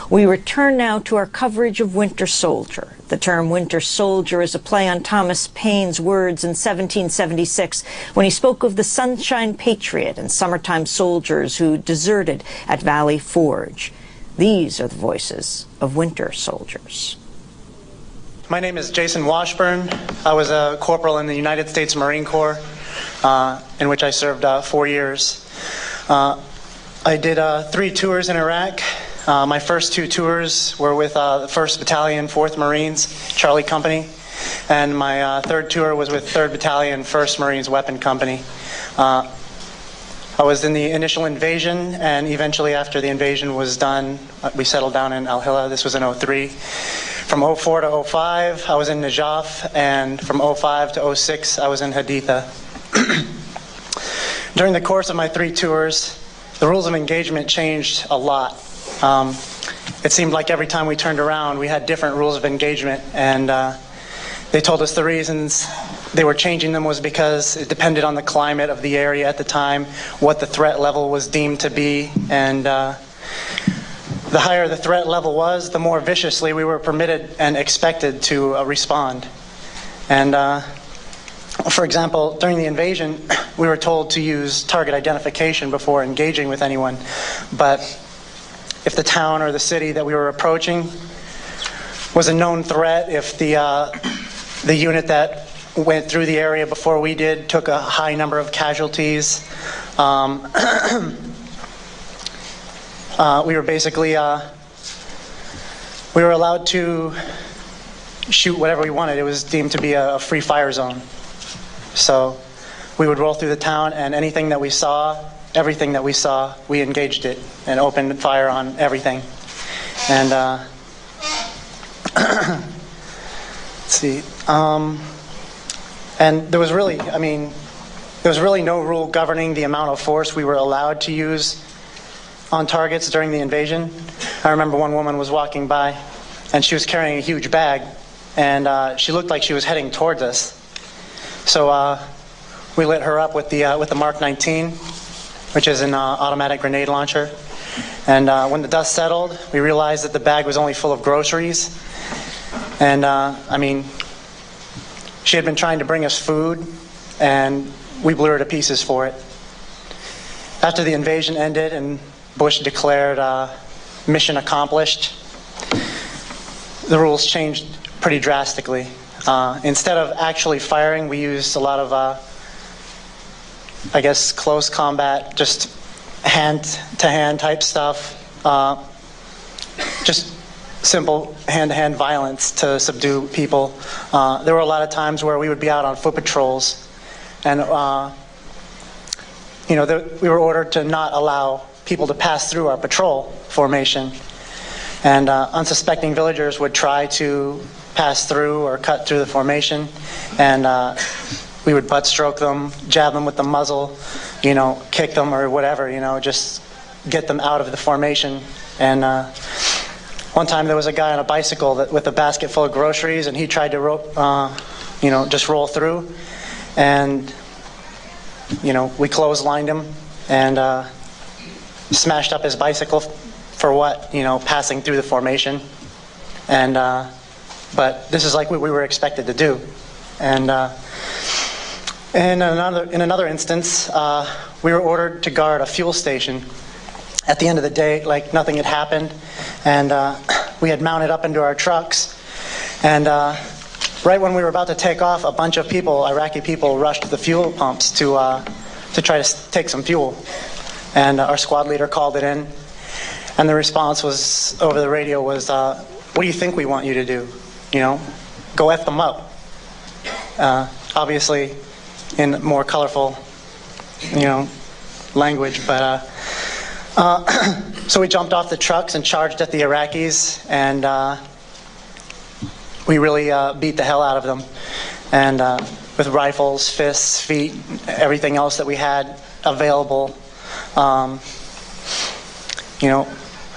We return now to our coverage of Winter Soldier. The term Winter Soldier is a play on Thomas Paine's words in 1776 when he spoke of the Sunshine Patriot and summertime soldiers who deserted at Valley Forge. These are the voices of Winter Soldiers. My name is Jason Washburn. I was a corporal in the United States Marine Corps, in which I served 4 years. I did 3 tours in Iraq. My first 2 tours were with the 1st Battalion, 4th Marines, Charlie Company, and my third tour was with 3rd Battalion, 1st Marines Weapon Company. I was in the initial invasion, and eventually after the invasion was done, we settled down in Al-Hila. This was in 03. From 04 to 05, I was in Najaf, and from 05 to 06, I was in Haditha. During the course of my 3 tours, the rules of engagement changed a lot. It seemed like every time we turned around, we had different rules of engagement, and they told us the reasons they were changing them was because it depended on the climate of the area at the time, what the threat level was deemed to be, and the higher the threat level was, the more viciously we were permitted and expected to respond. And for example, during the invasion, we were told to use target identification before engaging with anyone, but if the town or the city that we were approaching was a known threat, if the unit that went through the area before we did took a high number of casualties, we were basically we were allowed to shoot whatever we wanted. It was deemed to be a free fire zone. So we would roll through the town, and anything that we saw, everything that we saw, we engaged it and opened fire on everything. And let's see. And there was really, there was really no rule governing the amount of force we were allowed to use on targets during the invasion. I remember one woman was walking by, and she was carrying a huge bag, and she looked like she was heading towards us. So we lit her up with the Mark 19, which is an automatic grenade launcher. And when the dust settled, we realized that the bag was only full of groceries. And she had been trying to bring us food, and we blew her to pieces for it. After the invasion ended and Bush declared mission accomplished, the rules changed pretty drastically. Instead of actually firing, we used a lot of, close combat, just hand-to-hand type stuff, just simple hand-to-hand violence to subdue people. There were a lot of times where we would be out on foot patrols, and we were ordered to not allow people to pass through our patrol formation, and unsuspecting villagers would try to pass through or cut through the formation, and we would butt stroke them, jab them with the muzzle, kick them or whatever, just get them out of the formation. And one time there was a guy on a bicycle with a basket full of groceries, and he tried to just roll through, and we clotheslined him and smashed up his bicycle for what? Passing through the formation. And but this is like what we were expected to do. And in another instance, we were ordered to guard a fuel station. At the end of the day, like nothing had happened, and we had mounted up into our trucks. And right when we were about to take off, a bunch of people, Iraqi people, rushed to the fuel pumps to try to take some fuel. And our squad leader called it in, and the response was over the radio was, "What do you think we want you to do? Go F them up." Obviously, in more colorful, language, but so we jumped off the trucks and charged at the Iraqis, and we really beat the hell out of them, and with rifles, fists, feet, everything else that we had available.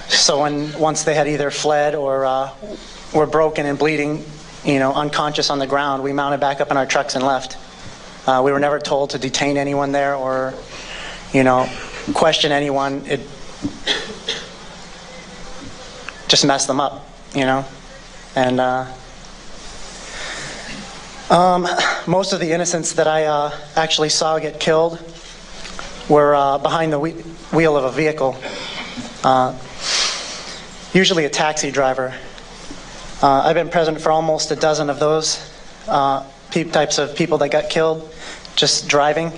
So once they had either fled or were broken and bleeding, unconscious on the ground, we mounted back up in our trucks and left. We were never told to detain anyone there or, question anyone. just mess them up, you know. And most of the innocents that I actually saw get killed were behind the wheel of a vehicle, usually a taxi driver. I've been present for almost a dozen of those types of people that got killed just driving.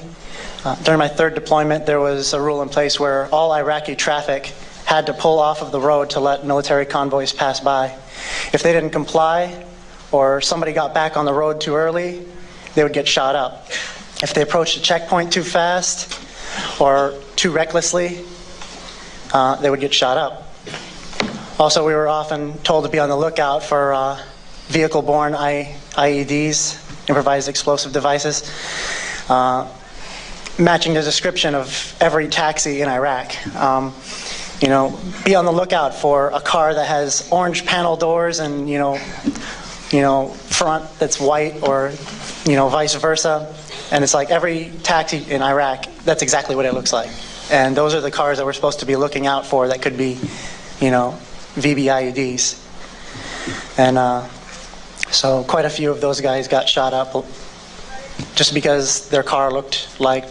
During my third deployment, there was a rule in place where all Iraqi traffic had to pull off of the road to let military convoys pass by. If they didn't comply, or somebody got back on the road too early, they would get shot up. If they approached a checkpoint too fast or too recklessly, they would get shot up. Also, we were often told to be on the lookout for vehicle-borne IEDs, improvised explosive devices, matching the description of every taxi in Iraq. You know, be on the lookout for a car that has orange panel doors and front that's white, or vice versa. And it's like every taxi in Iraq, that's exactly what it looks like. And those are the cars that we're supposed to be looking out for that could be, VBIEDs. And so quite a few of those guys got shot up just because their car looked like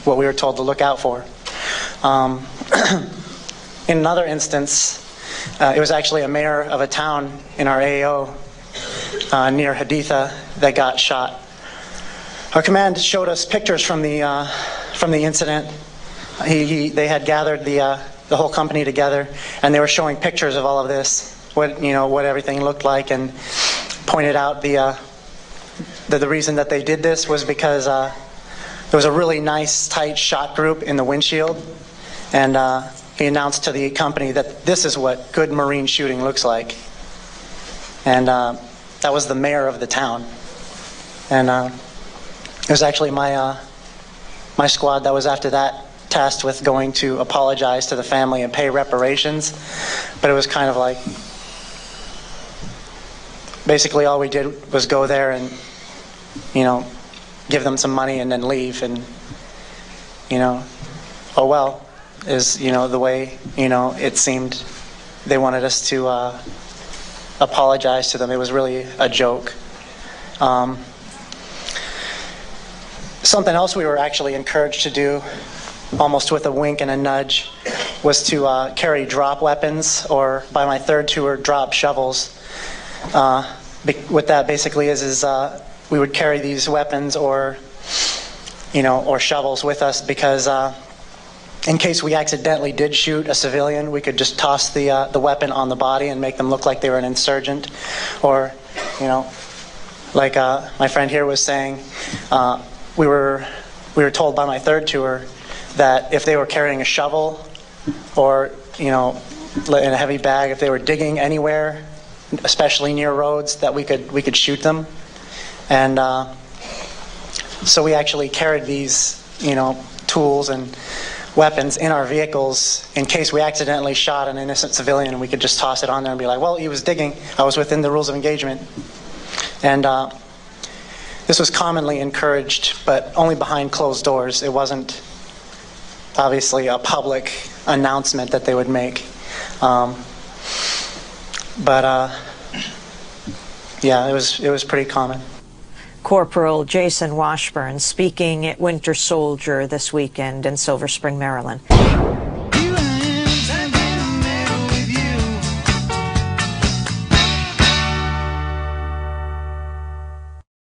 what we were told to look out for. In another instance, it was actually a mayor of a town in our AO near Haditha that got shot. Our command showed us pictures from the incident. They had gathered the whole company together, and they were showing pictures of all of this, what everything looked like, and pointed out the reason that they did this was because there was a really nice tight shot group in the windshield, and he announced to the company that this is what good Marine shooting looks like. And that was the mayor of the town. And it was actually my squad that was after that tasked with going to apologize to the family and pay reparations. But it was kind of like, basically all we did was go there and, give them some money and then leave. And, oh well, is, the way, it seemed they wanted us to apologize to them. It was really a joke. Something else we were actually encouraged to do, almost with a wink and a nudge, was to carry drop weapons, or by my third tour, drop shovels. What that basically is we would carry these weapons or shovels with us because in case we accidentally did shoot a civilian, we could just toss the weapon on the body and make them look like they were an insurgent. Or, like my friend here was saying, we were told by my third tour that if they were carrying a shovel or, in a heavy bag, if they were digging anywhere, especially near roads, that we could shoot them. And so we actually carried these, tools and weapons in our vehicles in case we accidentally shot an innocent civilian, and we could just toss it on there and be like, well, he was digging. I was within the rules of engagement. And this was commonly encouraged, but only behind closed doors. It wasn't obviously a public announcement that they would make. Yeah, it was pretty common. Corporal Jason Washburn speaking at Winter Soldier this weekend in Silver Spring, Maryland.